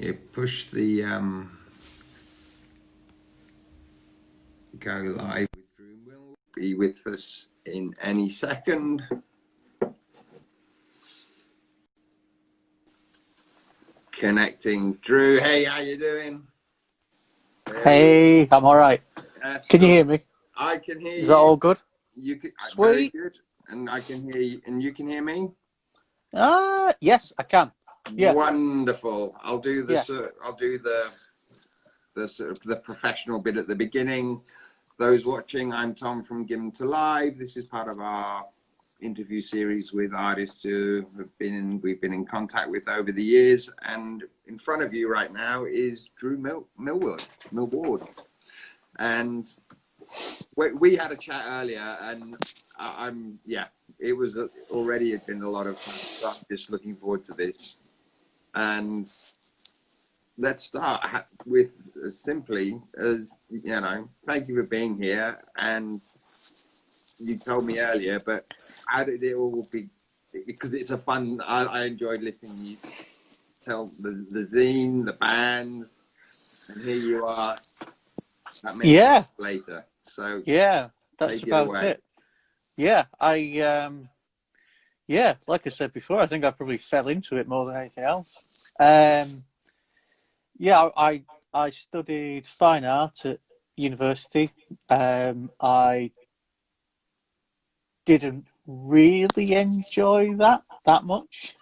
You push the go live with Drew Millward. Be with us in any second. Connecting Drew. Hey, how you doing? Hey, I'm all right. Can you hear me? I can hear you. Is that all good? You can, Sweet. very good. And I can hear you, and you can hear me. Yes, I can. Yeah. Wonderful. I'll do the Yeah. I'll do the sort of the professional bit at the beginning. Those watching, I'm Tom from Given to Live. This is part of our interview series with artists who we've been in contact with over the years. And in front of you right now is Drew Millward. And we had a chat earlier, and it was already had been a lot of stuff. Just looking forward to this. And let's start with as simply as, thank you for being here. And you told me earlier, but how did it all be? Because it's a fun, I enjoyed listening to you tell the zine, the band, and here you are that many years later. So yeah, that's about it. Yeah, like I said before, I think I probably fell into it more than anything else. I studied fine art at university. I didn't really enjoy that much.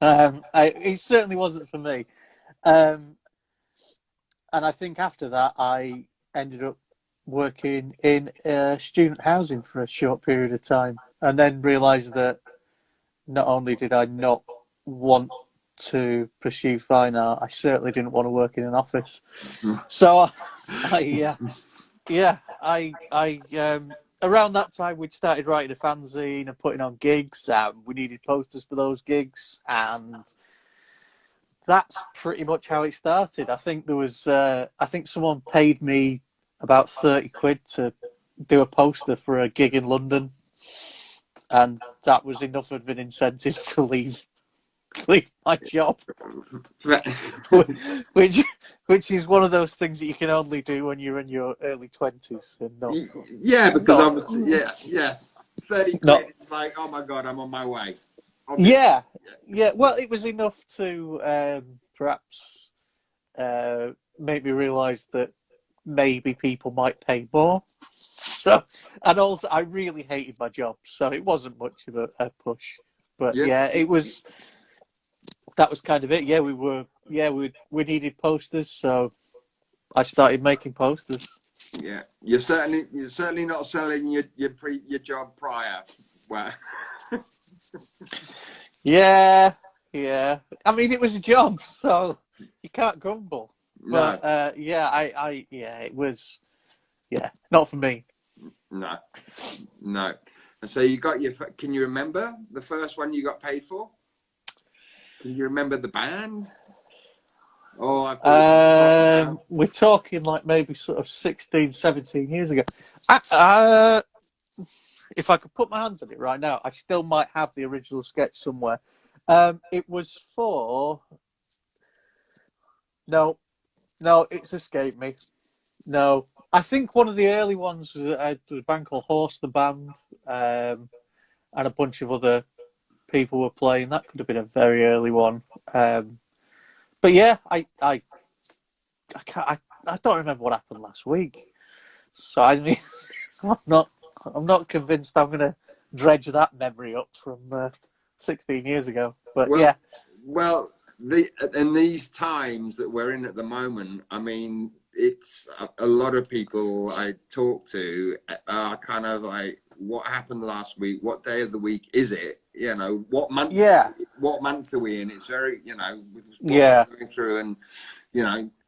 It certainly wasn't for me. And I think after that, I ended up working in student housing for a short period of time, and then realised that not only did I not want to pursue fine art, I certainly didn't want to work in an office. So around that time, we'd started writing a fanzine and putting on gigs. We needed posters for those gigs, and that's pretty much how it started. I think there was, I think someone paid me about 30 quid to do a poster for a gig in London, and that was enough of an incentive to leave my job, which is one of those things that you can only do when you're in your early 20s. And obviously, 30 quid, it's like, oh my God, I'm on my way. Obviously. Yeah. Well, it was enough to perhaps make me realise that maybe people might pay more. So, and also, I really hated my job, so it wasn't much of a push. But it was. That was kind of it. Yeah, we needed posters, so I started making posters. Yeah, you're certainly not selling your job prior. Well. Yeah. I mean, it was a job, so you can't grumble. No. But it was, not for me. No. And so you got can you remember the first one you got paid for? Can you remember the band? We're talking like maybe sort of 16, 17 years ago. If I could put my hands on it right now, I still might have the original sketch somewhere. It was for... No, it's escaped me. No, I think one of the early ones was a band called Horse the Band, and a bunch of other people were playing. That could have been a very early one. But yeah, I don't remember what happened last week. So I mean, I'm not convinced I'm going to dredge that memory up from 16 years ago. But Well, in these times that we're in at the moment, I mean, it's a lot of people I talk to are kind of like, what happened last week? What day of the week is it? What month? What month are we in? It's very, going through, and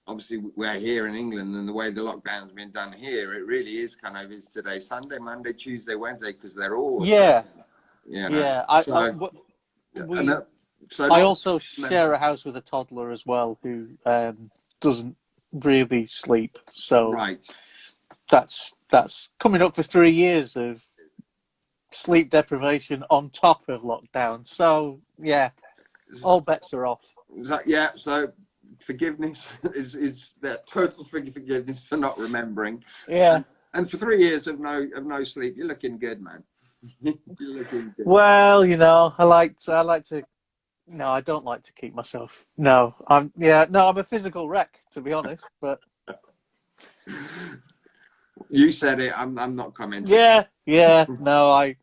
obviously we're here in England, and the way the lockdown's been done here, it really is kind of, is today Sunday, Monday, Tuesday, Wednesday, because they're all I also share a house with a toddler as well who doesn't really sleep. So that's coming up for 3 years of sleep deprivation on top of lockdown. So all bets are off. So forgiveness is that total forgiveness for not remembering. Yeah. And for 3 years of no sleep, you're looking good, man. You're looking good. Well, you know, I like to. No, I don't like to keep myself. No, I'm a physical wreck, to be honest. But You said it. I'm not commenting. no, I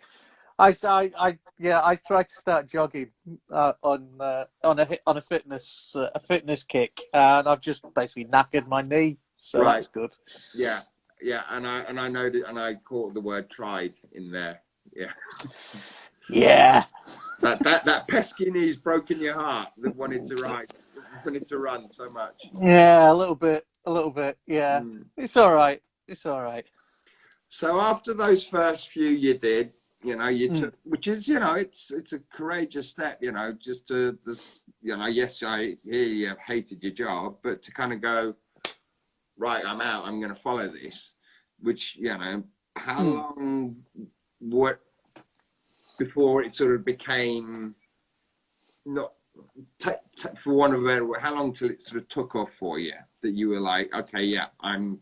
tried to start jogging on a fitness kick, and I've just basically knackered my knee, so Right. that's good. Yeah, and I know that, and I caught the word "tried" in there. Yeah. Yeah. That pesky knee's broken your heart. That wanted to run so much. Yeah, a little bit. Yeah, It's all right. So after those first few you did, you took, which is, it's a courageous step, just to, yes, I hear you hated your job, but to kind of go, right, I'm out, I'm going to follow this, which, how long, before it sort of became not, for one of a, how long till it sort of took off for you, that you were like, okay, yeah, I'm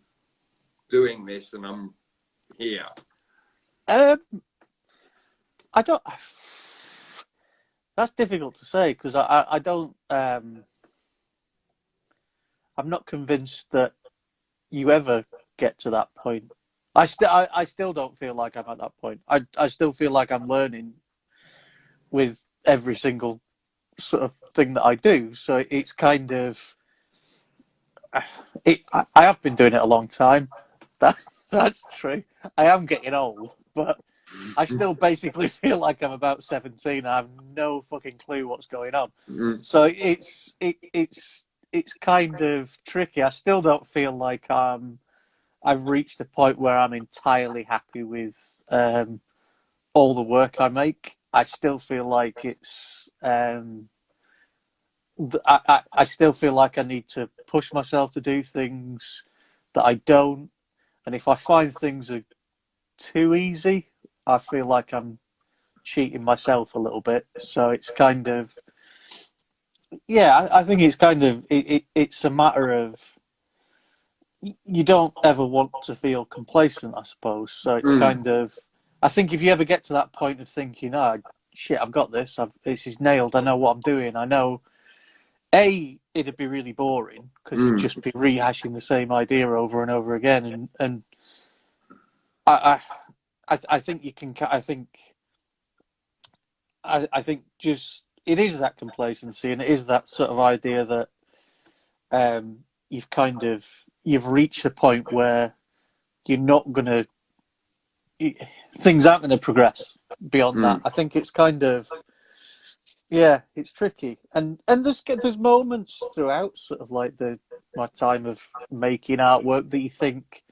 doing this and I'm here? I don't. That's difficult to say because I don't. I'm not convinced that you ever get to that point. I still don't feel like I'm at that point. I still feel like I'm learning with every single sort of thing that I do. So it's kind of. I have been doing it a long time. That's true. I am getting old, but I still basically feel like I'm about 17. I have no fucking clue what's going on. So it's kind of tricky. I still don't feel like I've reached a point where I'm entirely happy with all the work I make. I still feel like it's I still feel like I need to push myself to do things that I don't. And if I find things are too easy, I feel like I'm cheating myself a little bit. So it's kind of, I think it's kind of, it's a matter of, you don't ever want to feel complacent, I suppose. So it's kind of, I think if you ever get to that point of thinking, oh, shit, I've got this, this is nailed, I know what I'm doing, I know, it'd be really boring because you'd just be rehashing the same idea over and over again. And I think you can, I think just, it is that complacency and it is that sort of idea that you've reached a point where you're not going to, things aren't going to progress beyond that. I think it's kind of, it's tricky, and there's moments throughout sort of like my time of making artwork that you think,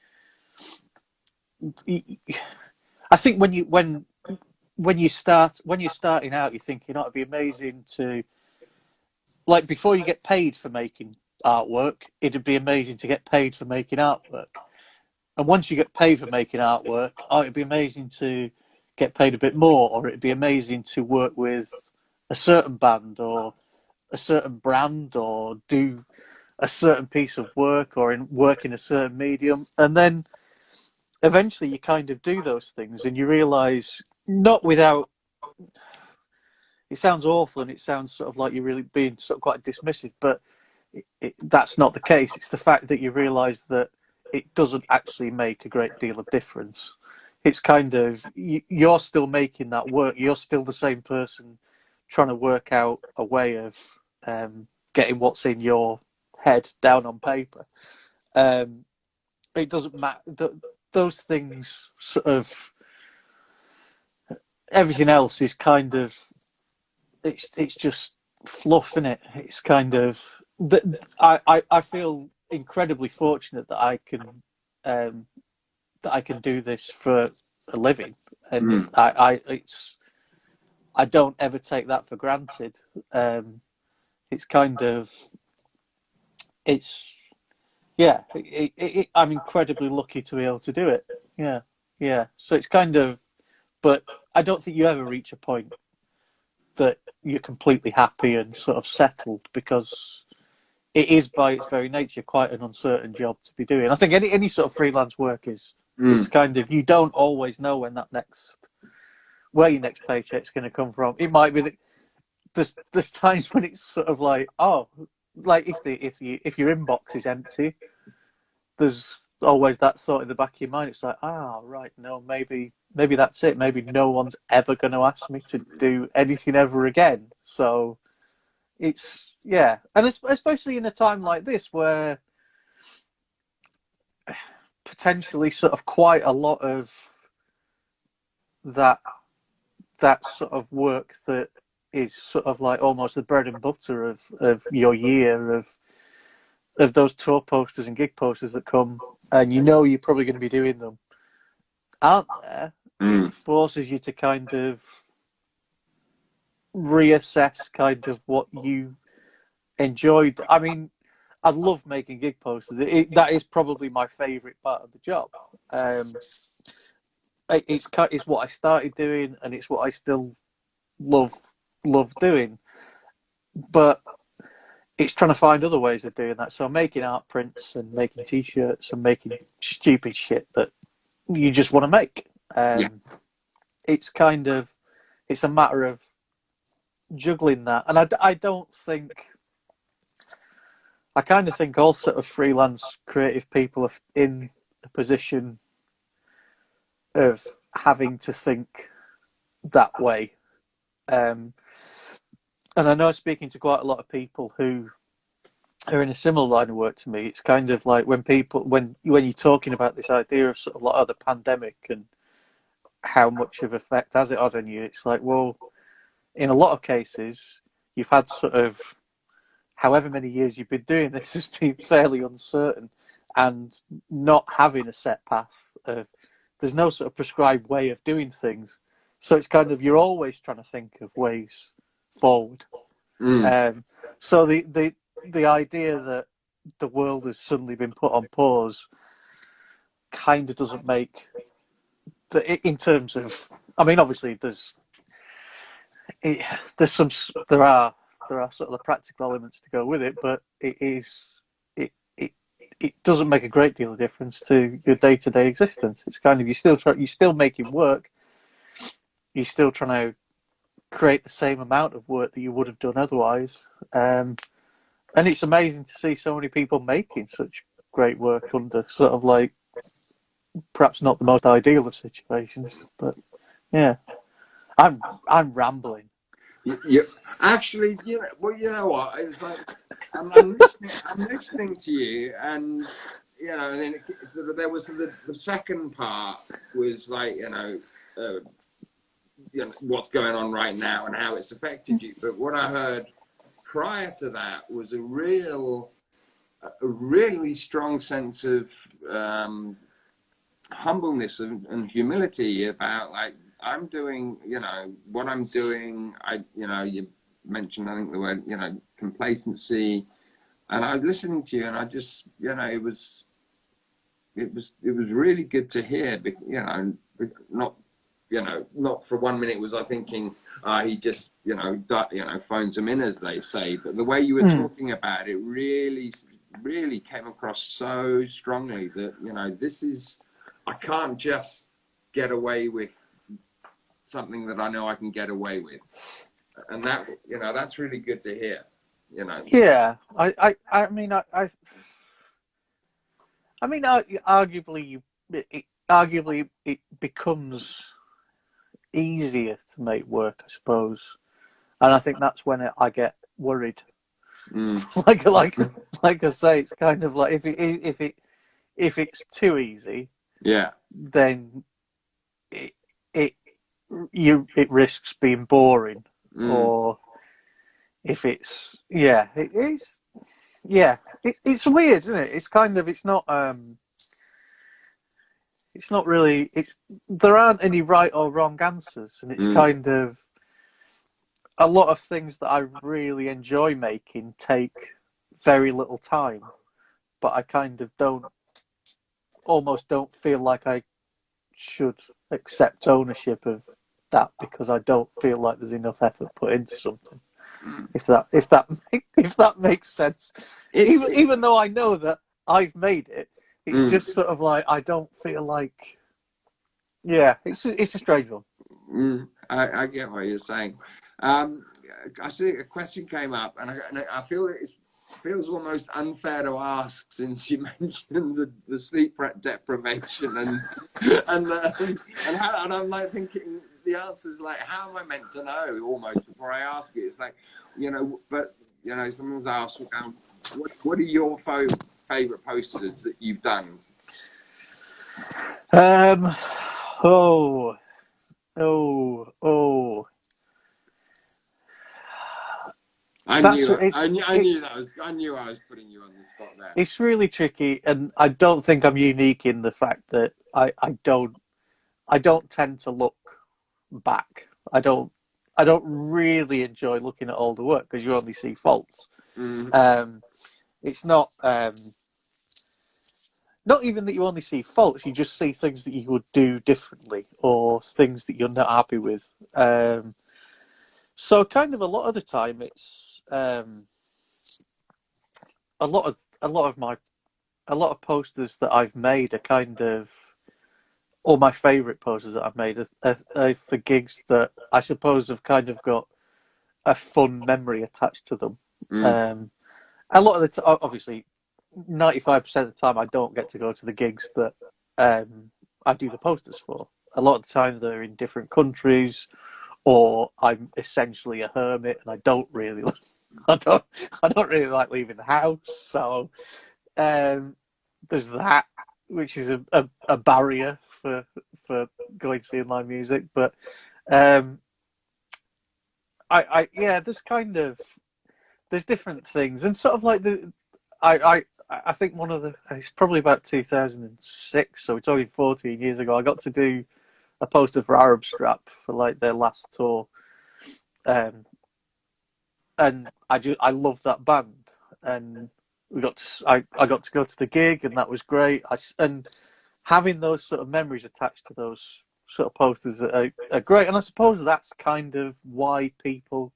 I think when you're starting out, you think, it'd be amazing to, like, before you get paid for making artwork, it'd be amazing to get paid for making artwork. And once you get paid for making artwork, it'd be amazing to get paid a bit more, or it'd be amazing to work with a certain band or a certain brand or do a certain piece of work or work in a certain medium. And then eventually you kind of do those things and you realise, not without, it sounds awful and it sounds sort of like you're really being sort of quite dismissive, but that's not the case. It's the fact that you realise that it doesn't actually make a great deal of difference. It's kind of, you're still making that work. You're still the same person trying to work out a way of getting what's in your head down on paper. It doesn't matter. Those things sort of, everything else is kind of, it's just fluff, isn't it? It's kind of, I feel incredibly fortunate that I can do this for a living, and I don't ever take that for granted. It's kind of, I'm incredibly lucky to be able to do it. Yeah. So it's kind of, but I don't think you ever reach a point that you're completely happy and sort of settled, because it is by its very nature quite an uncertain job to be doing. I think any sort of freelance work is, it's kind of, you don't always know where your next paycheck's going to come from. It might be that there's times when it's sort of like, oh, like if your inbox is empty, there's always that thought in the back of your mind. It's like, right, no, maybe that's it. Maybe no one's ever going to ask me to do anything ever again. So it's, yeah, and especially in a time like this where potentially sort of quite a lot of that sort of work that is sort of like almost the bread and butter of your year of those tour posters and gig posters that come, and you know you're probably going to be doing them, aren't there? It forces you to kind of reassess kind of what you enjoyed. I mean, I love making gig posters. That is probably my favourite part of the job. It's what I started doing, and it's what I still love doing. But it's trying to find other ways of doing that. So I'm making art prints and making T-shirts and making stupid shit that you just want to make. It's kind of, it's a matter of juggling that. And I don't think, I kind of think all sort of freelance creative people are in a position of having to think that way. And I know, speaking to quite a lot of people who are in a similar line of work to me, it's kind of like when you're talking about this idea of sort of like, the pandemic and how much of effect has it had on you, it's like, well, in a lot of cases, you've had sort of, however many years you've been doing this has been fairly uncertain, and not having a set path of, there's no sort of prescribed way of doing things. So it's kind of, you're always trying to think of ways forward. So the idea that the world has suddenly been put on pause kind of doesn't make, in terms of, I mean, obviously there are sort of the practical elements to go with it, but it doesn't make a great deal of difference to your day-to-day existence. It's kind of, you're still making work, you're still trying to create the same amount of work that you would have done otherwise. And it's amazing to see so many people making such great work under sort of like, perhaps not the most ideal of situations, but yeah. I'm rambling. Actually, you know what? It was like, I'm listening to you, and and then there was the second part was like, what's going on right now and how it's affected you. But what I heard prior to that was a really strong sense of humbleness and humility about, like, I'm doing, what I'm doing. You mentioned, I think, the word, complacency, and I was listening to you, and I just, it was really good to hear. Not for 1 minute was I thinking, he just, phones them in, as they say. But the way you were talking about it really came across so strongly that, this is, I can't just get away with something that I know I can get away with. And that, that's really good to hear, Yeah. I mean, arguably it becomes easier to make work, I suppose, and I think that's when I get worried. like I say, it's kind of like, if it's too easy, then it risks being boring, or if it's it's weird, isn't it? It's kind of, it's not really, there aren't any right or wrong answers, and it's kind of, a lot of things that I really enjoy making take very little time, but I kind of almost don't feel like I should accept ownership of that, because I don't feel like there's enough effort put into something. if that makes sense. It, Even though I know that I've made it, it's just sort of like I don't feel like. Yeah, it's a strange one. I get what you're saying. I see a question came up, and I feel it feels almost unfair to ask since you mentioned the sleep deprivation and I'm like thinking the answer is like, how am I meant to know almost before I ask it? It's like, but someone's asked, what are your favorite posters that you've done? Oh. I knew I was putting you on the spot there. It's really tricky, and I don't think I'm unique in the fact that I don't tend to look back. I don't really enjoy looking at older work because you only see faults. It's not even that you only see faults. You just see things that you would do differently or things that you're not happy with. So kind of a lot of the time, it's a lot of posters that I've made are kind of all my favourite posters that I've made are for gigs that I suppose have kind of got a fun memory attached to them. A lot of the time, obviously, 95% of the time, I don't get to go to the gigs that I do the posters for. A lot of the time, they're in different countries, or I'm essentially a hermit, and I don't really really like leaving the house. So there's that, which is a barrier for going to see live music. But there's different things, and sort of like I think it's probably about 2006, so we're talking 14 years ago. I got to do a poster for Arab Strap for like their last tour, and I love that band, and I got to go to the gig, and that was great. And having those sort of memories attached to those sort of posters are great, and I suppose that's kind of why people,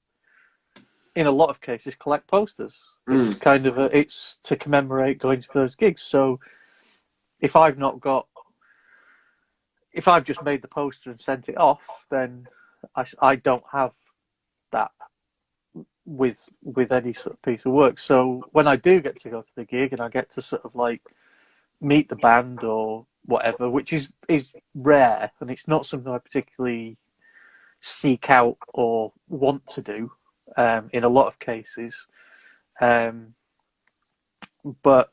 in a lot of cases, collect posters. It's kind of it's to commemorate going to those gigs. So if I've just made the poster and sent it off, then I don't have that with any sort of piece of work. So when I do get to go to the gig and I get to sort of like meet the band or whatever, which is rare, and it's not something I particularly seek out or want to do in a lot of cases. But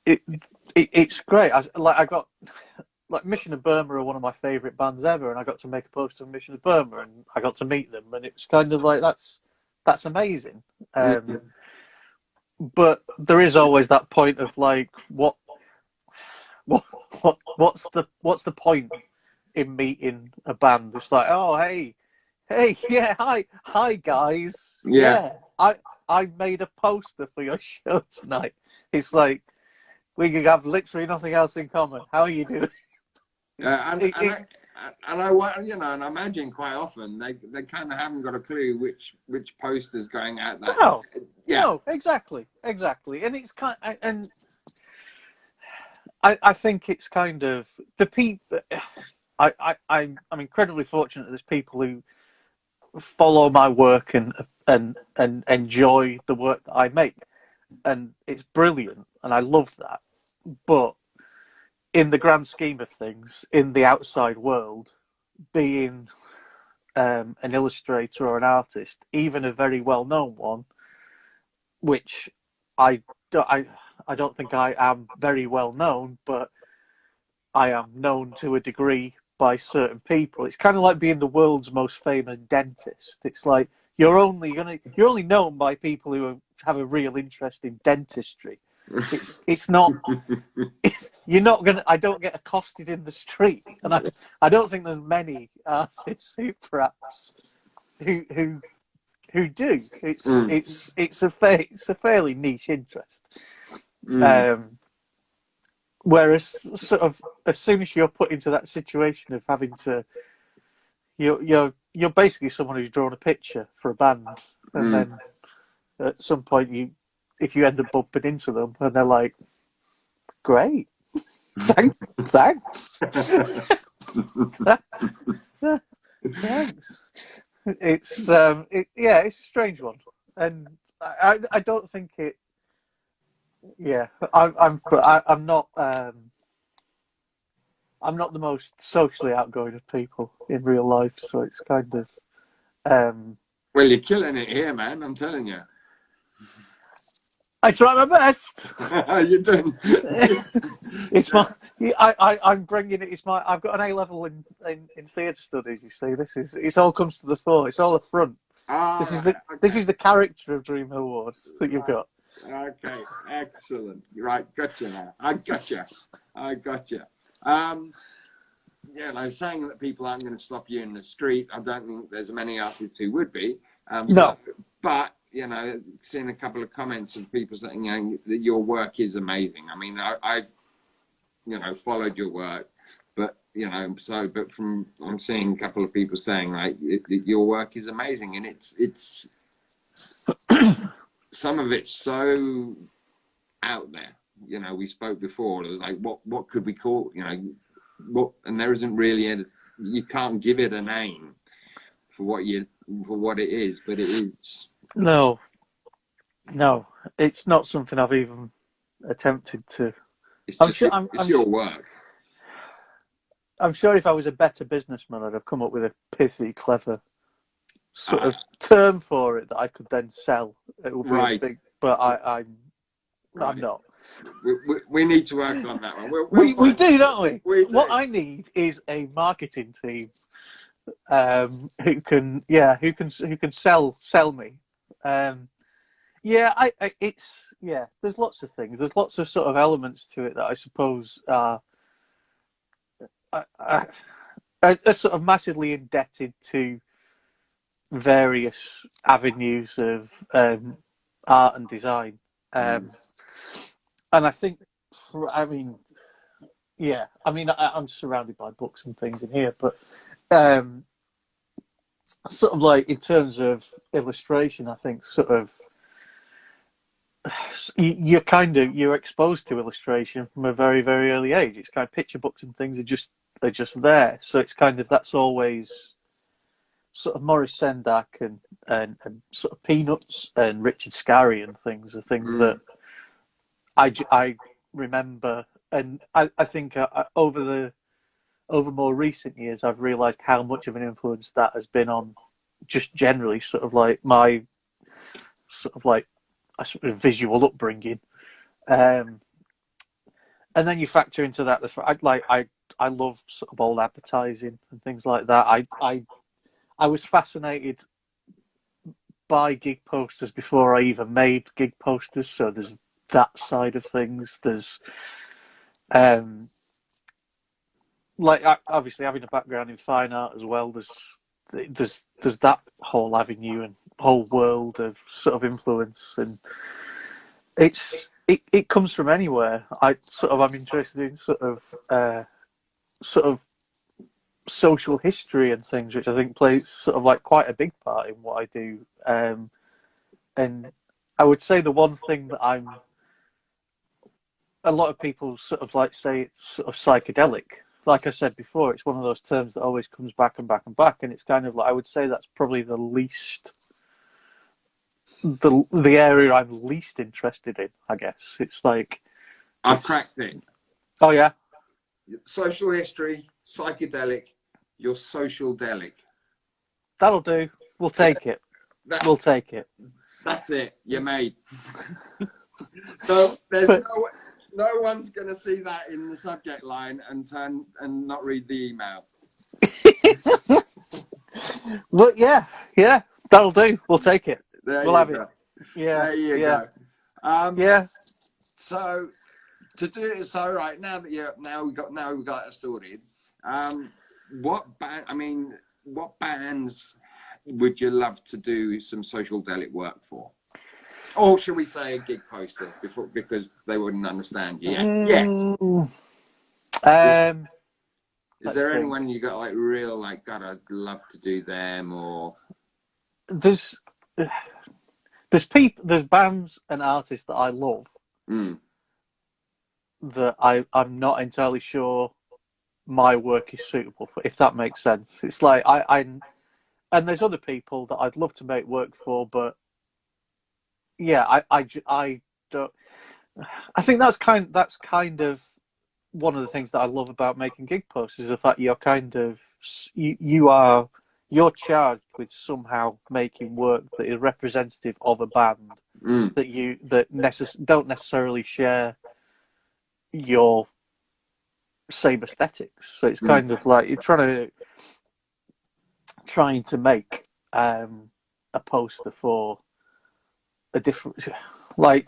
it's great. I got like Mission of Burma are one of my favourite bands ever, and I got to make a poster of Mission of Burma, and I got to meet them, and it was kind of like that's amazing. But there is always that point of like, what's the point in meeting a band? It's like, oh hey, yeah, hi guys, yeah, I made a poster for your show tonight. It's like we could have literally nothing else in common. How are you doing? And I imagine quite often they kind of haven't got a clue which poster's going out. No, exactly, and it's and I think it's kind of the people. I'm incredibly fortunate that there's people who follow my work and enjoy the work that I make, and it's brilliant, and I love that. But in the grand scheme of things, in the outside world, being an illustrator or an artist, even a very well-known one, which I don't think I am very well known, but I am known to a degree by certain people. It's kind of like being the world's most famous dentist. It's like you're only known by people who have a real interest in dentistry. It's not. You're not gonna. I don't get accosted in the street, and I don't think there's many artists who perhaps who do. It's a fairly niche interest. Whereas sort of as soon as you're put into that situation of having to, you're you're basically someone who's drawn a picture for a band, and then at some point if you end up bumping into them, and they're like, "Great, thanks." Thanks. It's it's a strange one, and I don't think it. Yeah, I'm not I'm not the most socially outgoing of people in real life, so it's kind of Well, you're killing it here, man. I'm telling you. I try my best. You're doing. It's my I'm bringing it. It's my I've got an A level in theatre studies. You see, it all comes to the fore. It's all a front. This is the character of Drew Millward that you've got. Okay, excellent. Right, gotcha now. I gotcha. Yeah, and I was saying that people aren't going to stop you in the street. I don't think there's many artists who would be. No. But, you know, seeing a couple of comments of people saying, you know, that your work is amazing. I mean, I've, you know, followed your work, but, you know, but I'm seeing a couple of people saying, like, your work is amazing. And it's some of it's so out there. You know, we spoke before. It was like, what could we call? You know, and there isn't really you can't give it a name for what it is, but it is. No, it's not something I've even attempted to. It's your work. I'm sure if I was a better businessman, I'd have come up with a pithy, clever sort of term for it that I could then sell. It would be right. big, but I'm not. We need to work on that one. We do, don't we? We do. What I need is a marketing team who can sell me. There's lots of things. There's lots of sort of elements to it that I suppose are sort of massively indebted to various avenues of art and design. And I think, I'm surrounded by books and things in here, but sort of like in terms of illustration, I think sort of you're exposed to illustration from a very, very early age. It's kind of picture books and things are just there. So it's kind of that's always sort of Maurice Sendak and sort of Peanuts and Richard Scarry and things are things that I remember, and I think over more recent years I've realised how much of an influence that has been on just generally sort of like my sort of like a sort of visual upbringing, and then you factor into that I love sort of old advertising and things like that. I was fascinated by gig posters before I even made gig posters, so there's that side of things. There's obviously having a background in fine art as well. There's that whole avenue and whole world of sort of influence, and it comes from anywhere. I'm interested in sort of social history and things, which I think plays sort of like quite a big part in what I do. And I would say the one thing that a lot of people sort of like say it's sort of psychedelic. Like I said before, it's one of those terms that always comes back and back and back, and it's kind of like I would say that's probably the area I'm least interested in. I guess it's like I've cracked it. Oh yeah, social history, psychedelic, you're social delic. That'll do. We'll take it. We'll take it. That's it. You're made. So there's no one's going to see that in the subject line and turn and not read the email. Well, yeah, that'll do. We'll take it. We'll have it. Yeah, there you go. Yeah. So to do it, right now that we've got it sorted. What bands would you love to do some social delic work for? Or should we say a gig poster because they wouldn't understand you yet? Is there anyone you got like real like God, I'd love to do them or? There's bands and artists that I love that I'm not entirely sure my work is suitable for, if that makes sense. It's like and there's other people that I'd love to make work for, but yeah, I don't. I think that's kind of one of the things that I love about making gig posts is the fact you're kind of you're charged with somehow making work that is representative of a band that don't necessarily share your same aesthetics. So it's kind of like you're trying to make a poster for a different, like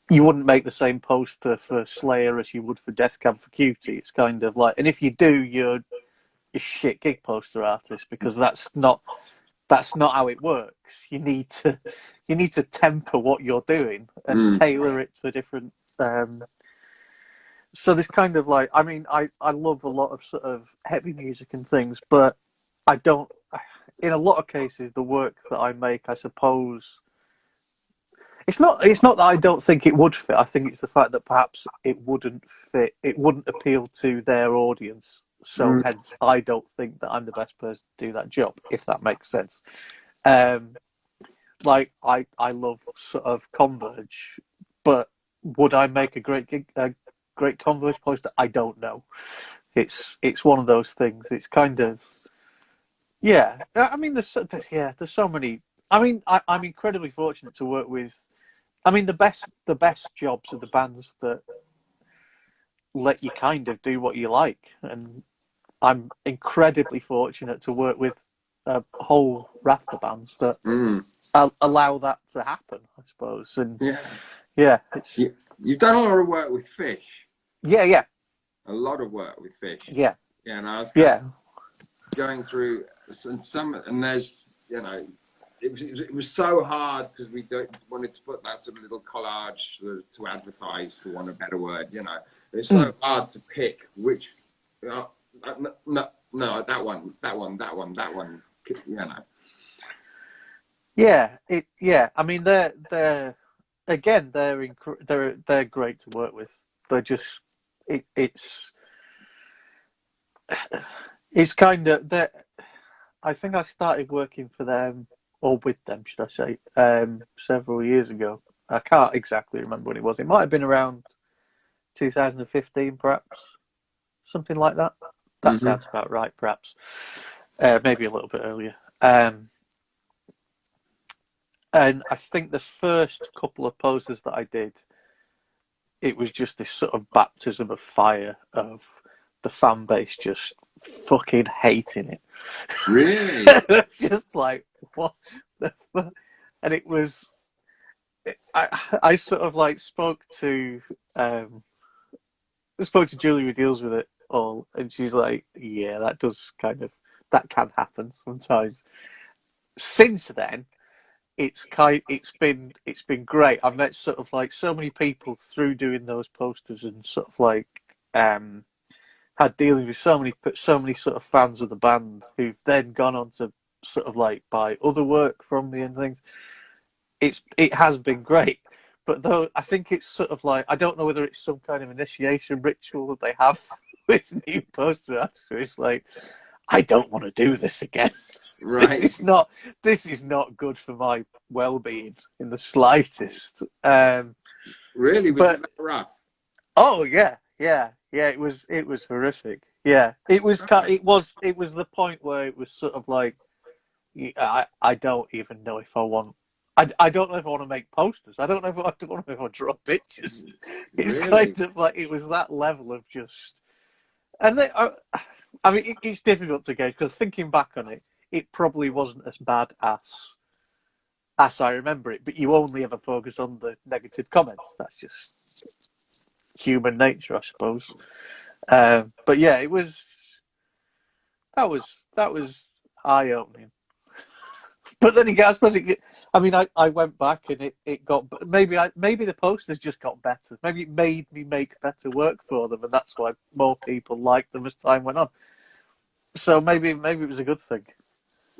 you wouldn't make the same poster for Slayer as you would for Death Cab for Cutie. It's kind of like, and if you do, you're a shit gig poster artist because that's not how it works. You need to temper what you're doing and tailor it for different. So this kind of like, I mean, I love a lot of sort of heavy music and things, but I don't. In a lot of cases, the work that I make, I suppose. It's not that I don't think it would fit. I think it's the fact that perhaps it wouldn't fit. It wouldn't appeal to their audience. So hence, I don't think that I'm the best person to do that job, if that makes sense. Like I love sort of Converge, but would I make a great Converge poster? I don't know. It's one of those things. It's kind of yeah. I mean, there's so many. I mean, I'm incredibly fortunate to work with. I mean, the best jobs are the bands that let you kind of do what you like, and I'm incredibly fortunate to work with a whole raft of bands that allow that to happen, I suppose. And you've done a lot of work with Fish. Yeah. A lot of work with Fish. Yeah. Yeah, and I was going through and there's it was so hard because we wanted to put that sort of little collage to advertise, for want of a better word. It's so hard to pick which. No, that one. Yeah. I mean, they're again, they're great to work with. They're just it's kind of that. I think I started working for them or with them, should I say, several years ago. I can't exactly remember when it was. It might have been around 2015, perhaps, something like that. That sounds about right, perhaps. Maybe a little bit earlier. And I think the first couple of posters that I did, it was just this sort of baptism of fire of the fan base just fucking hating it. Really? Just like, what the fuck? And it was, I sort of like spoke to Julie who deals with it all, and she's like, yeah, that can happen sometimes. Since then, it's been great. I've met sort of like so many people through doing those posters, and sort of like had dealing with so many sort of fans of the band who've then gone on to sort of like buy other work from me and things. It has been great, but though I think it's sort of like, I don't know whether it's some kind of initiation ritual that they have with new poster artists. It's like, I don't want to do this again. Right. This is not good for my well-being in the slightest. Really? Was it that rough? Oh yeah. It was horrific. Yeah, it was the point where it was sort of like, I don't even know if I want. I don't know if I want to make posters. I don't know if I want to draw pictures. It's Really? kind of like it was that level of just. And I mean, it's difficult to gauge because thinking back on it, it probably wasn't as bad as I remember it. But you only ever focus on the negative comments. That's just human nature, I suppose. But yeah, that was eye opening. But then again, I suppose I mean, I went back and it got maybe the posters just got better. Maybe it made me make better work for them, and that's why more people liked them as time went on. So maybe it was a good thing.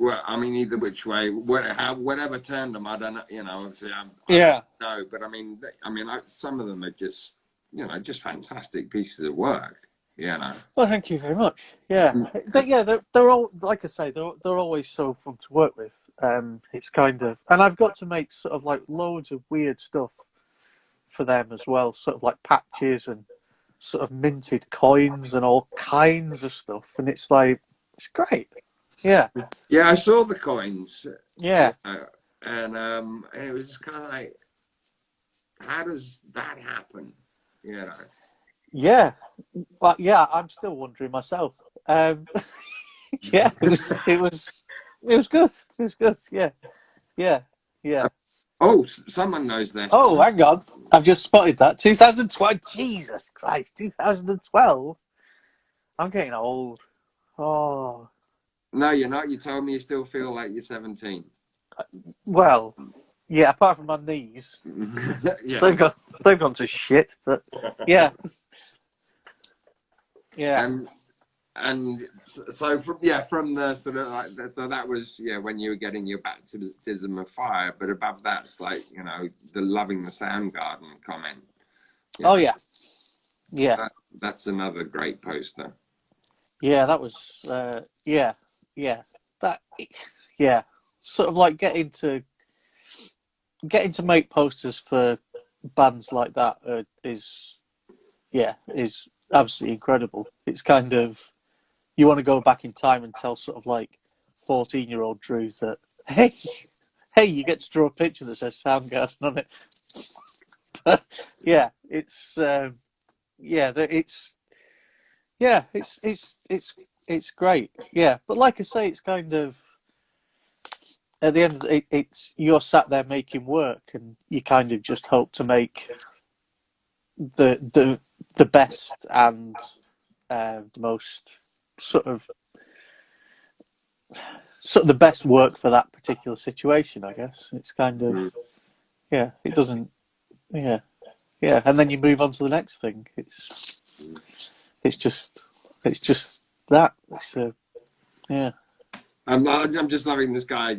Well, I mean, either which way, whatever turned them, I don't know. You know, obviously, I Yeah. don't know, but I mean, some of them are just, just fantastic pieces of work. You know. Well, thank you very much. Yeah, they're all, like I say, they're always so fun to work with. It's kind of, and I've got to make sort of like loads of weird stuff for them as well, sort of like patches and sort of minted coins and all kinds of stuff, and it's like it's great. Yeah. Yeah, I saw the coins. Yeah. And it was just kind of like, how does that happen? You know. Yeah. Well, yeah, I'm still wondering myself. Yeah, it was good. It was good. Yeah. Yeah. Yeah. Oh, someone knows this. Oh, hang on. I've just spotted that. 2012. Jesus Christ. 2012. I'm getting old. Oh. No, you're not. You told me you still feel like you're 17. Well, yeah, apart from my knees. Yeah. They've gone to shit, but yeah. Yeah. And so from the sort of like, so that was when you were getting your baptism of fire, but above that it's like the loving the Soundgarden comment. Oh yeah, yeah. That's another great poster. Yeah, that was yeah. That yeah, sort of like getting to make posters for bands like that is absolutely incredible. It's kind of, you want to go back in time and tell sort of like 14-year-old Drew that hey, you get to draw a picture that says Soundgarden on it. But yeah, it's it's great. Yeah, but like I say, it's kind of, at the end of it's you're sat there making work, and you kind of just hope to make the best and the most sort of the best work for that particular situation. I guess it's kind of, it doesn't, yeah, and then you move on to the next thing. It's just that. It's yeah. I'm just loving this guy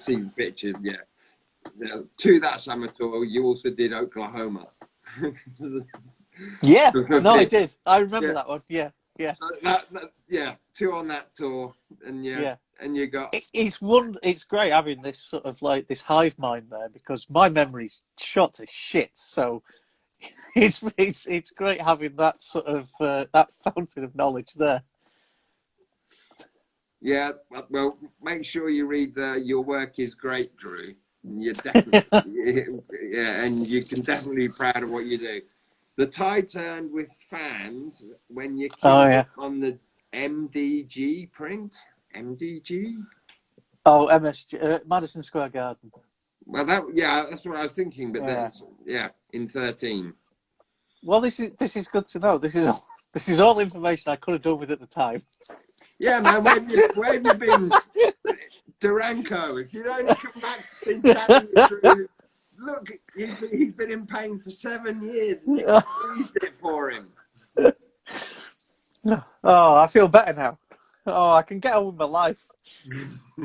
see the picture. Yeah. To that summer tour, you also did Oklahoma. Yeah, no, I did. I remember that one. Yeah. So two on that tour, and and you got. It's great having this sort of like this hive mind there, because my memory's shot to shit. So it's great having that sort of that fountain of knowledge there. Yeah, well, make sure you read Your Work is Great, Drew. You're definitely, and you can definitely be proud of what you do. The tide turned with fans when you killed on the MDG print. MDG? Oh, MSG, Madison Square Garden. Well, that's what I was thinking. But in 13. Well, this is good to know. This is all information I could have done with at the time. Yeah, man, where have you been? Duranko, if you'd only come back to chatting with Drew, look, he's been in pain for 7 years and you used it for him. Oh, I feel better now. Oh, I can get on with my life.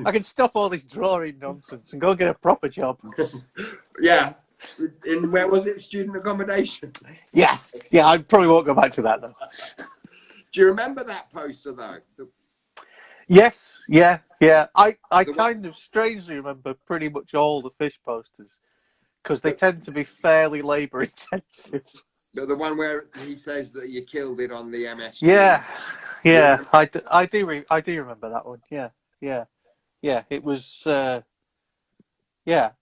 I can stop all this drawing nonsense and go get a proper job. Yeah. Where was it? Student accommodation? Yeah, I probably won't go back to that, though. Do you remember that poster, though? Yes, yeah. I kind of strangely remember pretty much all the fish posters, because they tend to be fairly labour intensive. The one where he says that you killed it on the MSG. Yeah. I do remember that one. Yeah. It was that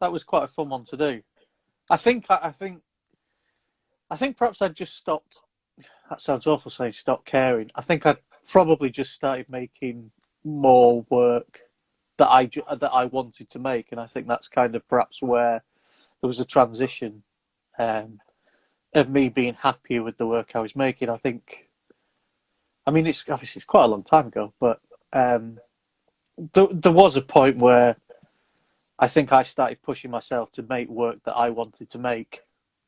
was quite a fun one to do. I think perhaps I'd just stopped. That sounds awful saying stop caring. I think I'd probably just started making more work that I wanted to make, and I think that's kind of perhaps where there was a transition of me being happier with the work I was making. I think, I mean, it's obviously quite a long time ago, but there was a point where I think I started pushing myself to make work that I wanted to make,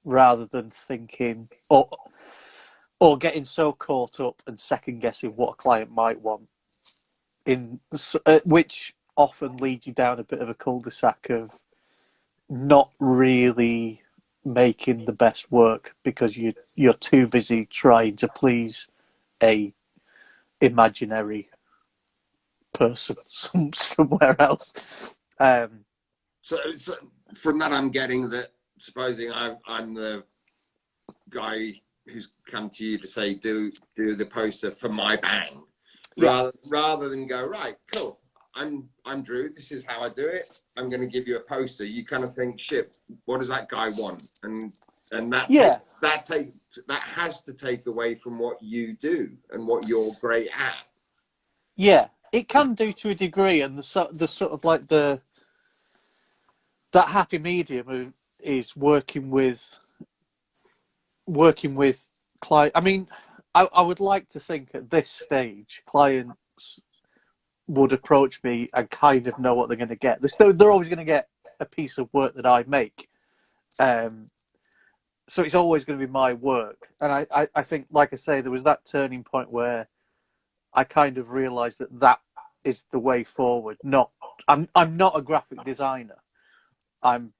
rather than thinking or getting so caught up and second guessing what a client might want, which often leads you down a bit of a cul-de-sac of not really making the best work because you're too busy trying to please a imaginary person somewhere else. So from that, I'm getting that. Supposing I'm the guy who's come to you to say do the poster for my band, rather than go, right, cool. I'm Drew. This is how I do it. I'm going to give you a poster. You kind of think, shit, what does that guy want? And that has to take away from what you do and what you're great at. Yeah, it can do to a degree, and the sort of like that happy medium is working with client. I mean, I would like to think at this stage clients would approach me and kind of know what they're going to get. They're always going to get a piece of work that I make. So it's always going to be my work. And I think, like I say, there was that turning point where I kind of realised that is the way forward. I'm not a graphic designer. I'm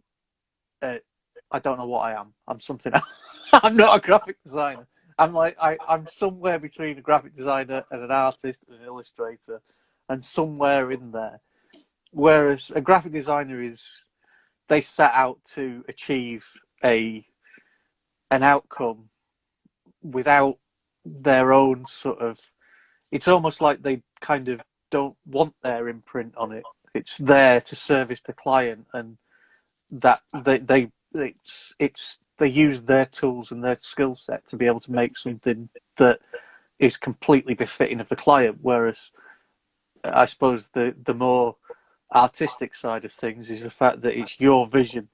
I don't know what I am. I'm something else. I'm not a graphic designer. I'm somewhere between a graphic designer and an artist and an illustrator, and somewhere in there. Whereas a graphic designer they set out to achieve an outcome without their own sort of. It's almost like they kind of don't want their imprint on it. It's there to service the client, and that they use their tools and their skill set to be able to make something that is completely befitting of the client. Whereas I suppose the more artistic side of things is the fact that it's your vision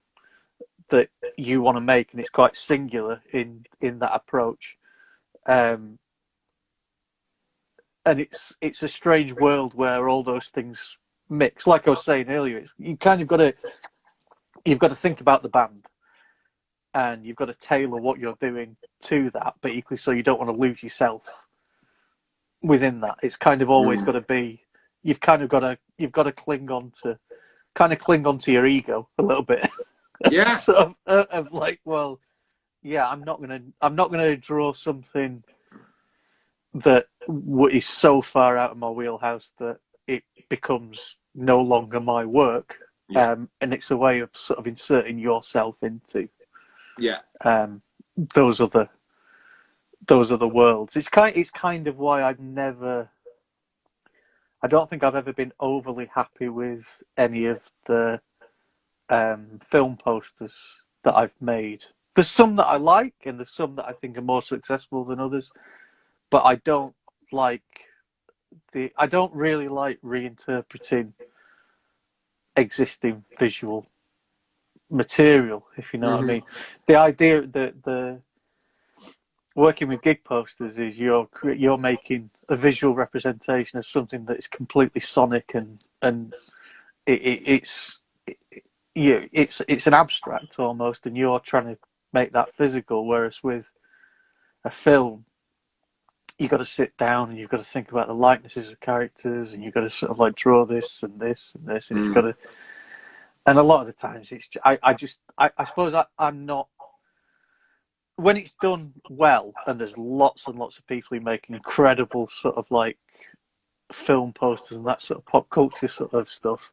that you want to make, and it's quite singular in that approach. And it's a strange world where all those things mix. Like I was saying earlier, you've got to think about the band, and you've got to tailor what you're doing to that, but equally so you don't want to lose yourself within that. It's kind of always got to be. You've got to cling on to your ego a little bit. Yeah. Sort of like, well, yeah, I'm not gonna draw something that is so far out of my wheelhouse that it becomes no longer my work. Yeah. And it's a way of sort of inserting yourself into Yeah. those other worlds. It's kind of why I don't think I've ever been overly happy with any of the film posters that I've made. There's some that I like, and there's some that I think are more successful than others. But I don't really like reinterpreting existing visual material, if you know what I mean. The idea that the working with gig posters is you're making a visual representation of something that is completely sonic and it's an abstract almost, and you're trying to make that physical. Whereas with a film, you've got to sit down and you've got to think about the likenesses of characters, and you've got to sort of like draw this and this and this, and it's got to. And a lot of the times, I suppose I'm not. When it's done well, and there's lots and lots of people who make incredible sort of like film posters and that sort of pop culture sort of stuff,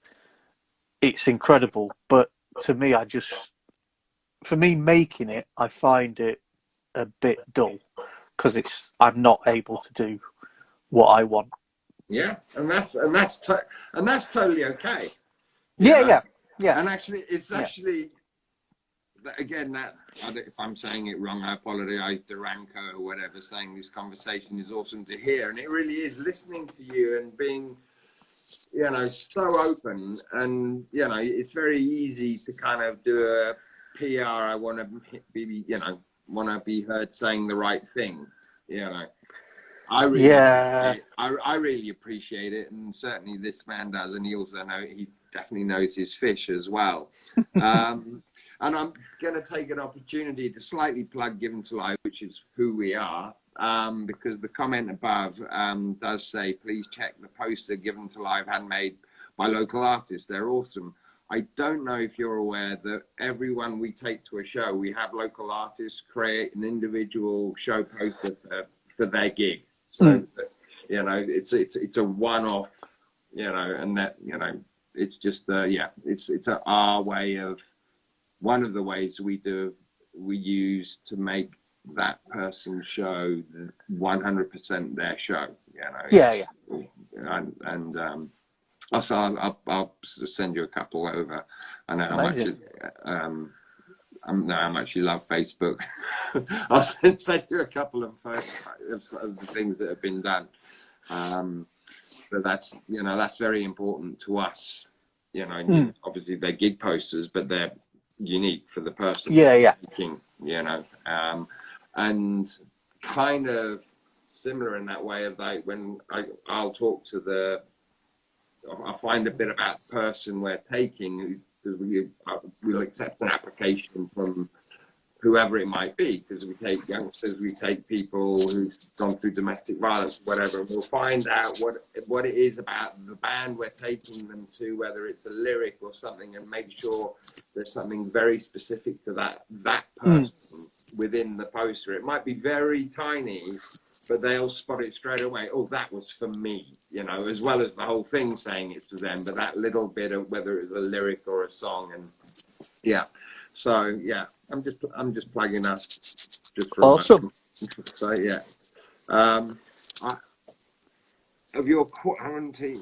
it's incredible. But to me, for me making it, I find it a bit dull because I'm not able to do what I want. Yeah, and that's totally okay. Yeah. And actually, it's actually again that if I'm saying it wrong, I apologize, Duranko or whatever. Saying this conversation is awesome to hear, and it really is. Listening to you and being, so open, and it's very easy to kind of do a PR. I want to be, want to be heard saying the right thing. I really Yeah. I really appreciate it, and certainly this man does, and he also he definitely knows his fish as well. And I'm going to take an opportunity to slightly plug Given to Life, which is who we are, because the comment above does say, please check the poster Given to Life handmade by local artists. They're awesome. I don't know if you're aware that everyone we take to a show, we have local artists create an individual show poster for their gig. So, you know, it's a one-off, you know, and that, you know, it's just, it's our way of, one of the ways we use to make that person's show 100% their show, you know. Yeah. And also, I'll send you a couple over. I know how much you love Facebook. I'll send you a couple of the things that have been done. But that's, you know, that's very important to us. You know, obviously they're gig posters, but they're unique for the person. Yeah. Making, you know, and kind of similar in that way of like when I'll talk to I'll find a bit about the person we're taking, because we'll accept an application from whoever it might be, because we take youngsters, we take people who've gone through domestic violence, whatever, and we'll find out what it is about the band we're taking them to, whether it's a lyric or something, and make sure there's something very specific to that person within the poster. It might be very tiny, but they'll spot it straight away. Oh, that was for me, you know, as well as the whole thing saying it's for them, but that little bit of whether it's a lyric or a song, and yeah. So yeah, I'm just plugging us just for Awesome. So yeah, of your quarantine,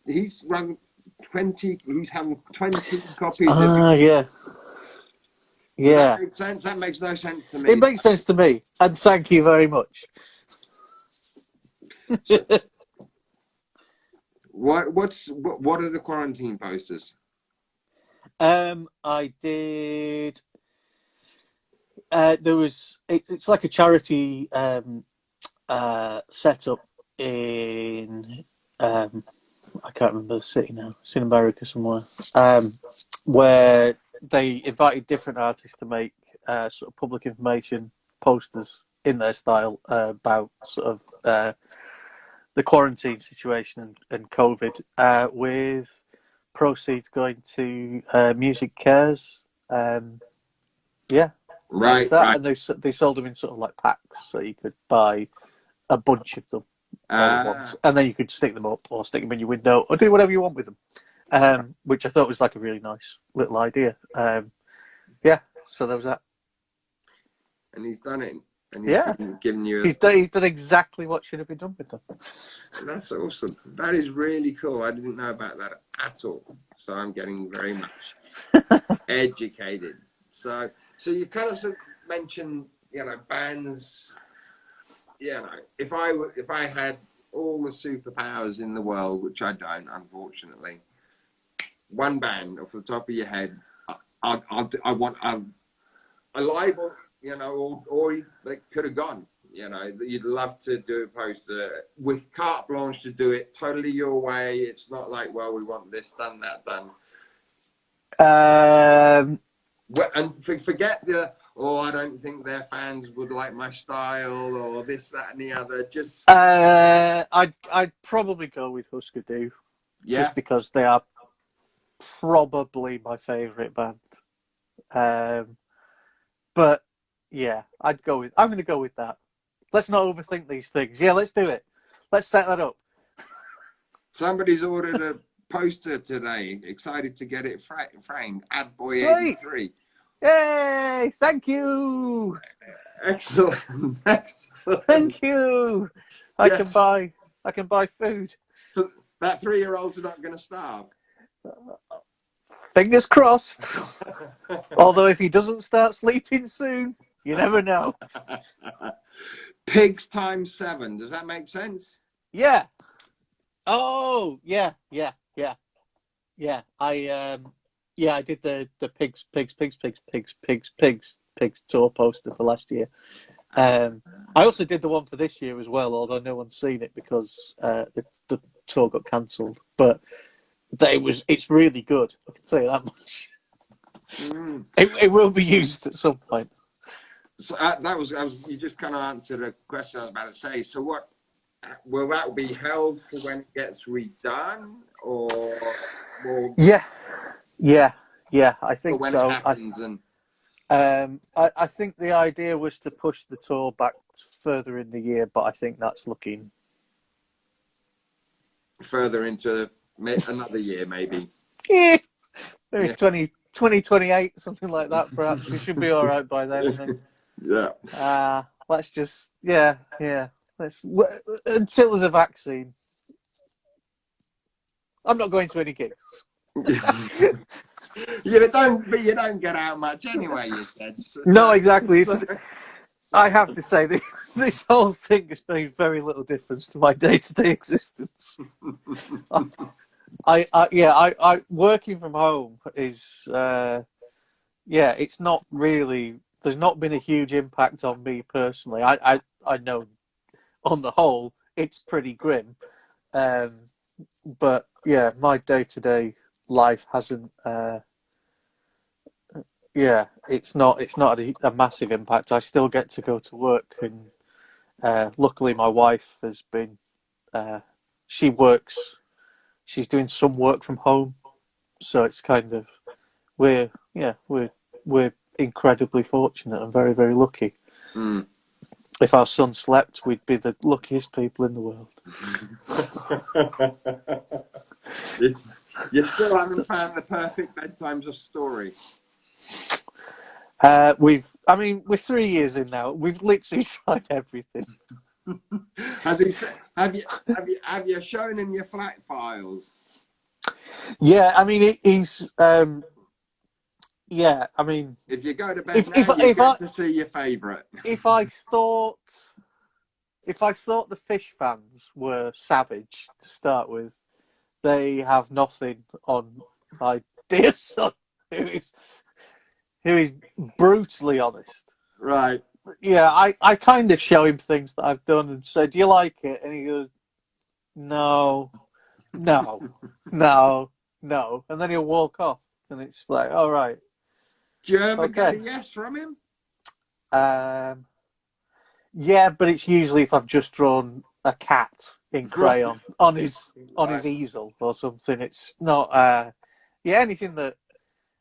he's run 20. He's having 20 copies. Yeah. Does that make sense? That makes no sense to me. It makes sense to me, and thank you very much. What are the quarantine posters? I did. There was. It's like a charity setup in. I can't remember the city now. It's in America somewhere. Where they invited different artists to make sort of public information posters in their style about sort of the quarantine situation and COVID, with proceeds going to Music Cares. Yeah, Right, that. right. And they sold them in sort of like packs, so you could buy a bunch of them all at once, and then you could stick them up or stick them in your window or do whatever you want with them, which I thought was like a really nice little idea. Yeah, so there was that. And he's done it. And he's given you. He's done exactly what should have been done with them. That's awesome. That is really cool. I didn't know about that at all. So I'm getting very much educated. So you kind of mentioned, you know, bands. You know, if I had all the superpowers in the world, which I don't, unfortunately, one band off the top of your head, I want a libel, you know, or they could have gone. You know, you'd love to do a poster with carte blanche to do it totally your way. It's not like, well, we want this done, that done. And forget I don't think their fans would like my style, or this, that, and the other. Just I'd probably go with Husker Du, just because they are probably my favourite band. But yeah, I'm going to go with that. Let's not overthink these things. Yeah, let's do it. Let's set that up. Somebody's ordered a poster today. Excited to get it framed. Adboy83. Yay! Thank you. Excellent. Thank you. I can buy food. That 3-year-old's not going to starve. Fingers crossed. Although if he doesn't start sleeping soon, you never know. Pigs times 7. Does that make sense? Yeah. Oh, yeah. I did the pigs tour poster for last year. I also did the one for this year as well, although no one's seen it because the tour got cancelled. But it's really good. I can tell you that much. It will be used at some point. So you just kind of answered a question I was about to say. So what will that be held for when it gets redone, or Yeah. I think when so. it happens? I think the idea was to push the tour back further in the year, but I think that's looking further into another year, maybe. Yeah, maybe 2028, something like that. Perhaps we should be all right by then. Yeah. Let's just Let's until there's a vaccine. I'm not going to any gigs. You don't get out much anyway. You said. No, exactly. I have to say this whole thing has made very little difference to my day-to-day existence. I working from home is it's not really. There's not been a huge impact on me personally. I know on the whole it's pretty grim, but yeah, my day-to-day life hasn't. It's not a massive impact. I still get to go to work, and luckily my wife has been. She works. She's doing some work from home, so it's kind of we're incredibly fortunate and very, very lucky. If our son slept, we'd be the luckiest people in the world. You still haven't found the perfect bedtime story. We're 3 years in now. We've literally tried everything. Have you shown him your flat files? Yeah, I mean he's. Yeah, I mean, if you go to bed now, you get to see your favourite. If I thought the fish fans were savage to start with, they have nothing on my dear son, who is brutally honest. Right. Yeah, I kind of show him things that I've done and say, "Do you like it?" And he goes, "No, no, no, no," and then he'll walk off, and it's like, "All right." Do you ever get a yes from him? Yeah, but it's usually if I've just drawn a cat in crayon on his easel or something. It's not.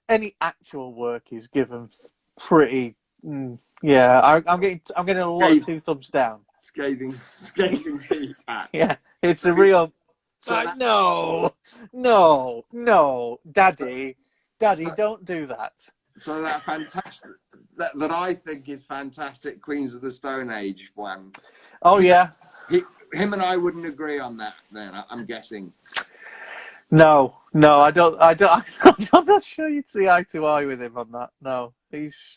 Any actual work is given pretty. I'm getting a lot of 2 thumbs down. Scathing feedback. Yeah, it's a real. No, Daddy, don't do that. So that fantastic, that I think is fantastic, Queens of the Stone Age one. Oh yeah. Him and I wouldn't agree on that. Then I'm guessing. No, I don't. I'm not sure you'd see eye to eye with him on that. No, he's.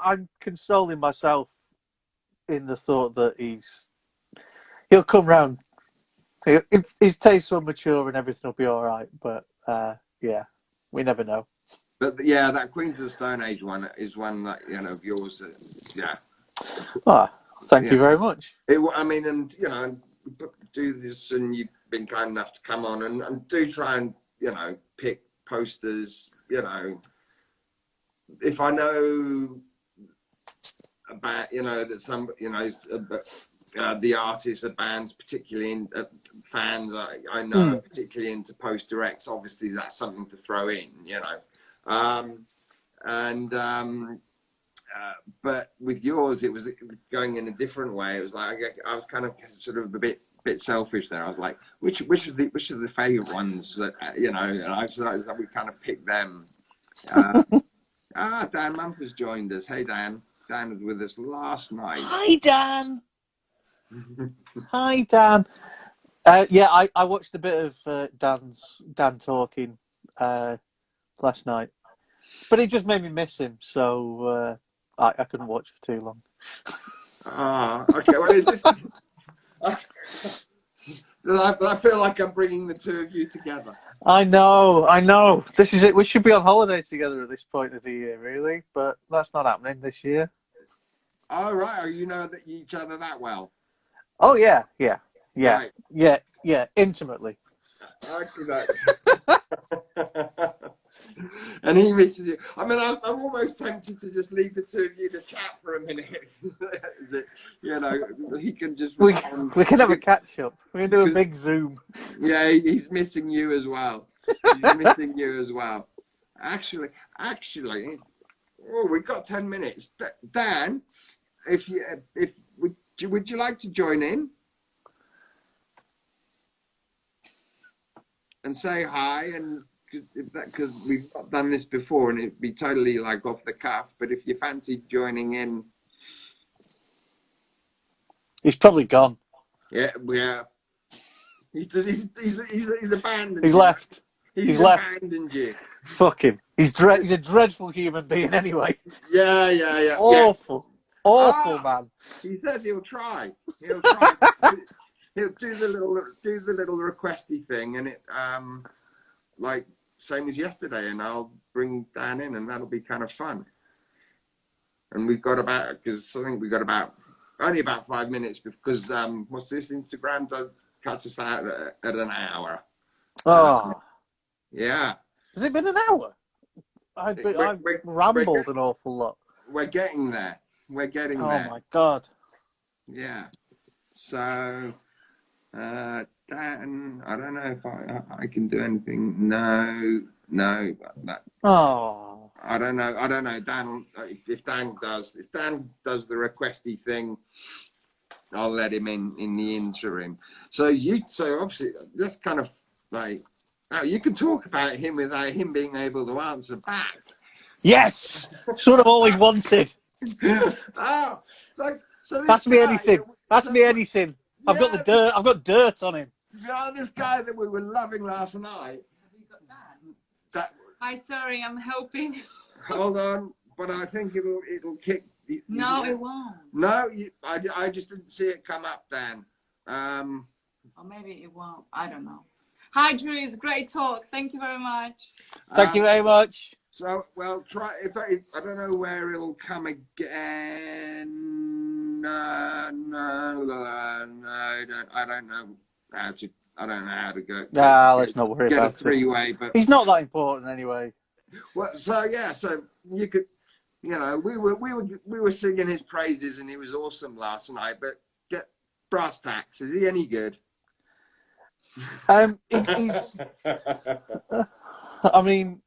I'm consoling myself in the thought that he'll come round. His tastes will mature and everything will be all right. But we never know. But yeah, that Queens of the Stone Age one is one that of yours. Thank you very much. And do this, and you've been kind enough to come on and do try and pick posters. If I know about that some the artists, the bands, particularly in fans, I know particularly into Poster X. Obviously, that's something to throw in, but with yours, it was going in a different way. It was like I was kind of sort of a bit selfish there. I was like, which of the favourite ones that and I was like, we kind of picked them. Dan Mumford's joined us. Hey, Dan. Dan was with us last night. Hi, Dan. Hi, Dan. I watched a bit of Dan talking last night, but it just made me miss him, so I couldn't watch for too long. Okay. Well, I feel like I'm bringing the two of you together. I know. This is it. We should be on holiday together at this point of the year, really, but that's not happening this year. Oh, right. Oh, you know that each other that well. Oh yeah, Right. intimately. Okay, and he misses you. I mean, I'm almost tempted to just leave the two of you to chat for a minute. You know, he can just respond. We can have a catch up. We can do a 'Cause, big Zoom. yeah, he's missing you as well. He's missing you as well. Actually, oh, we've got 10 minutes. Dan, if would you like to join in and say hi? And because we've not done this before, and it'd be totally like off the cuff. But if you fancy joining in, He's probably gone. yeah. He's abandoned. He's you. left. He's left. abandoned you. Fuck him. He's a dreadful human being anyway. Yeah. Awful man. He says he'll try. He'll try. He'll do the little requesty thing, and it like same as yesterday, and I'll bring Dan in, and that'll be kind of fun. And we've got because I think we've got only about 5 minutes, because what's this, Instagram cuts us out at an hour. Oh. Yeah. Has it been an hour? I've rambled an awful lot. We're getting there. We're getting there. Oh my God. Yeah. So, Dan, I don't know if I can do anything. No. Oh. I don't know. Dan, if Dan does the requesty thing, I'll let him in the interim. So obviously that's kind of like, now you can talk about him without him being able to answer back. Yes, sort of always wanted. Oh, so Ask me anything. Ask me anything. I've got the dirt. I've got dirt on him. Yeah, this guy that we were loving last night. Have you got that? Hi, sorry, I'm helping. Hold on, but I think it'll kick. No, it won't. No, I just didn't see it come up, Dan. Or maybe it won't. I don't know. Hi, Drew. It's great talk. Thank you very much. Thank you very much. So, well, try if I don't know where it'll come again. No, I don't know how to. I don't know how to go. Let's not worry about it. Get a three-way, but he's not that important anyway. Well, so you could, we were singing his praises, and he was awesome last night. But get brass tacks. Is he any good? He's. I mean,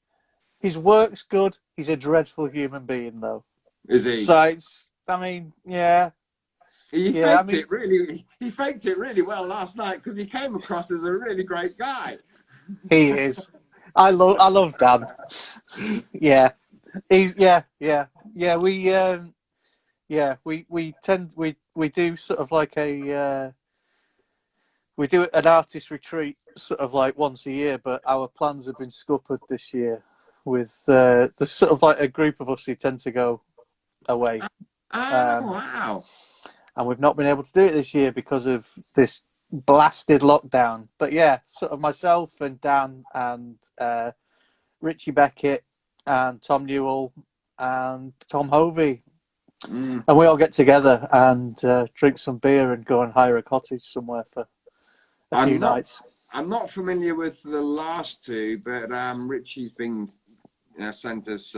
his work's good. He's a dreadful human being, though. Is he? So yeah. He faked it really well last night, because he came across as a really great guy. He is. I love Dan. Yeah. We do sort of like we do an artist retreat sort of like once a year, but our plans have been scuppered this year with there's sort of like a group of us who tend to go away. Wow. And we've not been able to do it this year because of this blasted lockdown. But yeah, sort of myself and Dan and Richie Beckett and Tom Newell and Tom Hovey. And we all get together and drink some beer and go and hire a cottage somewhere for a few nights. I'm not familiar with the last two, but Richie's been sent us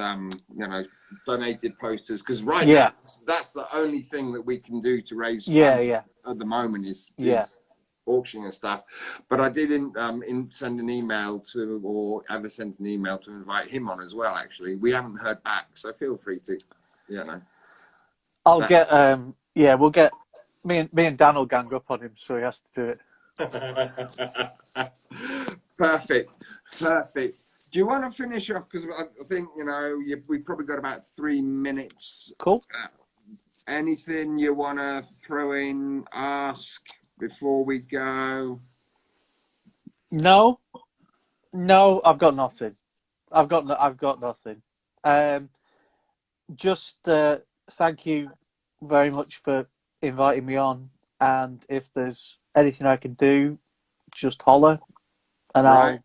donated posters, because now that's the only thing that we can do to raise funds at the moment is auctioning and stuff. But I did send an email to invite him on as well. Actually, we haven't heard back, so feel free to I'll get we'll get me and Dan will gang up on him, so he has to do it. Perfect. Do you want to finish off? Because I think, we've probably got about 3 minutes. Cool. Anything you want to throw in, ask before we go? No, I've got nothing. I've got nothing. Just thank you very much for inviting me on. And if there's anything I can do, just holler, and Right.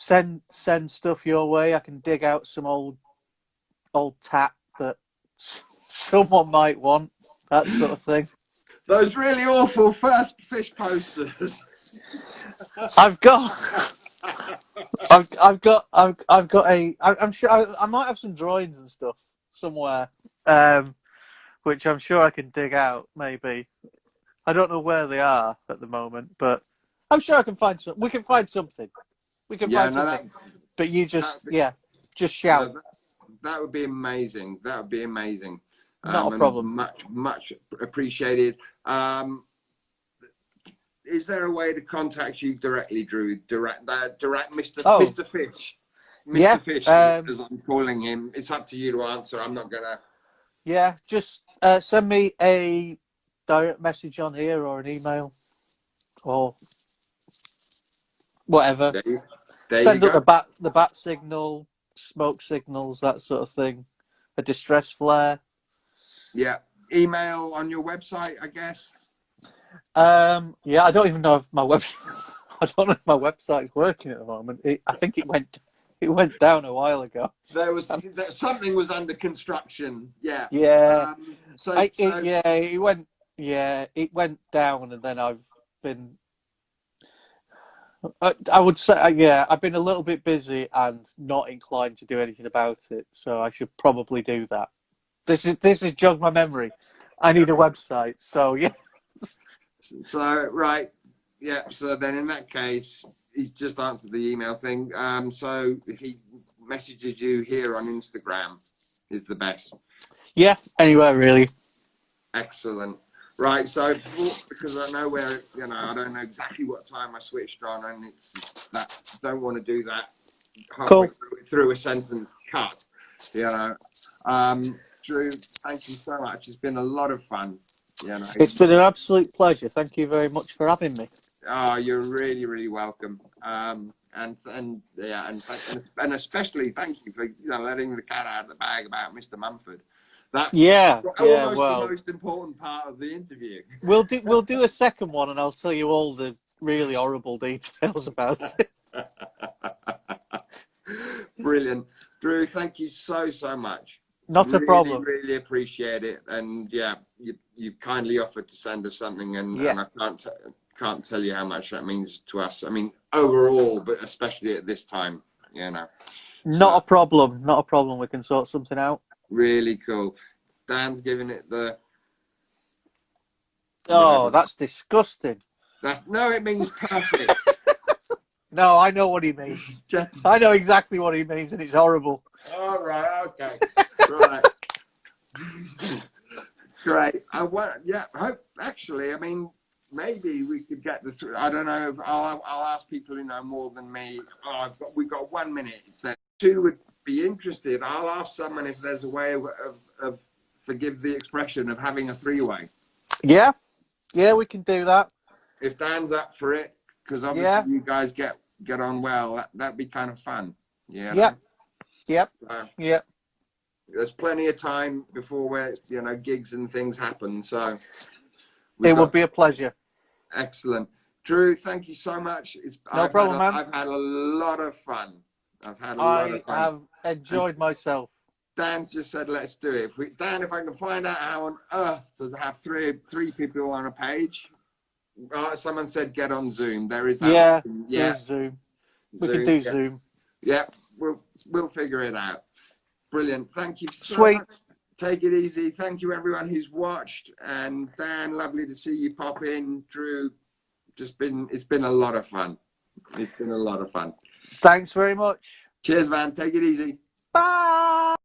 I'll send stuff your way. I can dig out some old tat that someone might want, that sort of thing. Those really awful first fish posters. I've got I'm sure I might have some drawings and stuff somewhere, which I'm sure I can dig out. Maybe I don't know where they are at the moment, but I'm sure I can find some. We can find something. We can find something. But you just shout. No, that would be amazing. That would be amazing. Not a problem. Much appreciated. Is there a way to contact you directly, Drew? Direct Mr. Fish. Mr. Fish, as I'm calling him. It's up to you to answer. I'm not gonna. Yeah, just send me a direct message on here or an email or whatever. Send up the bat signal, smoke signals, that sort of thing. A distress flare. Yeah. Email on your website, I guess. Yeah, I don't even know if my website. I don't know if my website's working at the moment. I think it went down a while ago. Something was under construction. Yeah. Yeah. It went down, and then I've been. I would say, I've been a little bit busy and not inclined to do anything about it. So I should probably do that. This is jogged my memory. I need a website. So yeah. So right, yeah. So then, in that case, he just answered the email thing. So if he messages you here on Instagram, is the best. Yeah, anywhere really. Excellent. Right. So because I know where, I don't know exactly what time I switched on, and it's that don't want to do that halfway through a sentence cut. Drew, thank you so much. It's been a lot of fun. It's been an absolute pleasure. Thank you very much for having me. Oh, you're really, really welcome. And especially thank you for letting the cat out of the bag about Mr. Mumford. That's the most important part of the interview. We'll do a second one, and I'll tell you all the really horrible details about it. Brilliant, Drew. Thank you so much. Not a problem. Really appreciate it, and you kindly offered to send us something, and I can't tell you how much that means to us. I mean, overall, but especially at this time, Not a problem. Not a problem. We can sort something out. Really cool. Dan's giving it the. Oh, that's disgusting. It means perfect. No, I know what he means. I know exactly what he means, and it's horrible. All right. Okay. Right. Great. I hope. Actually, I mean, maybe we could get this. I don't know. I'll ask people who know more than me. We've got 1 minute. So two would be interested. I'll ask someone if there's a way of forgive the expression, of having a three-way. Yeah, we can do that. If Dan's up for it, because obviously you guys get on well. That'd be kind of fun. Yeah. Yep. There's plenty of time before where gigs and things happen. So it would be a pleasure. Excellent, Drew. Thank you so much. No problem, man. I've had a lot of fun. I have enjoyed myself. Dan's just said, let's do it. Dan, if I can find out how on earth to have three people on a page. Someone said get on Zoom. There is that. Yeah. Zoom. We can do Zoom. Yeah, we'll figure it out. Brilliant. Thank you so much. Take it easy. Thank you everyone who's watched. And Dan, lovely to see you pop in. Drew, it's been a lot of fun. It's been a lot of fun. Thanks very much. Cheers, man. Take it easy. Bye.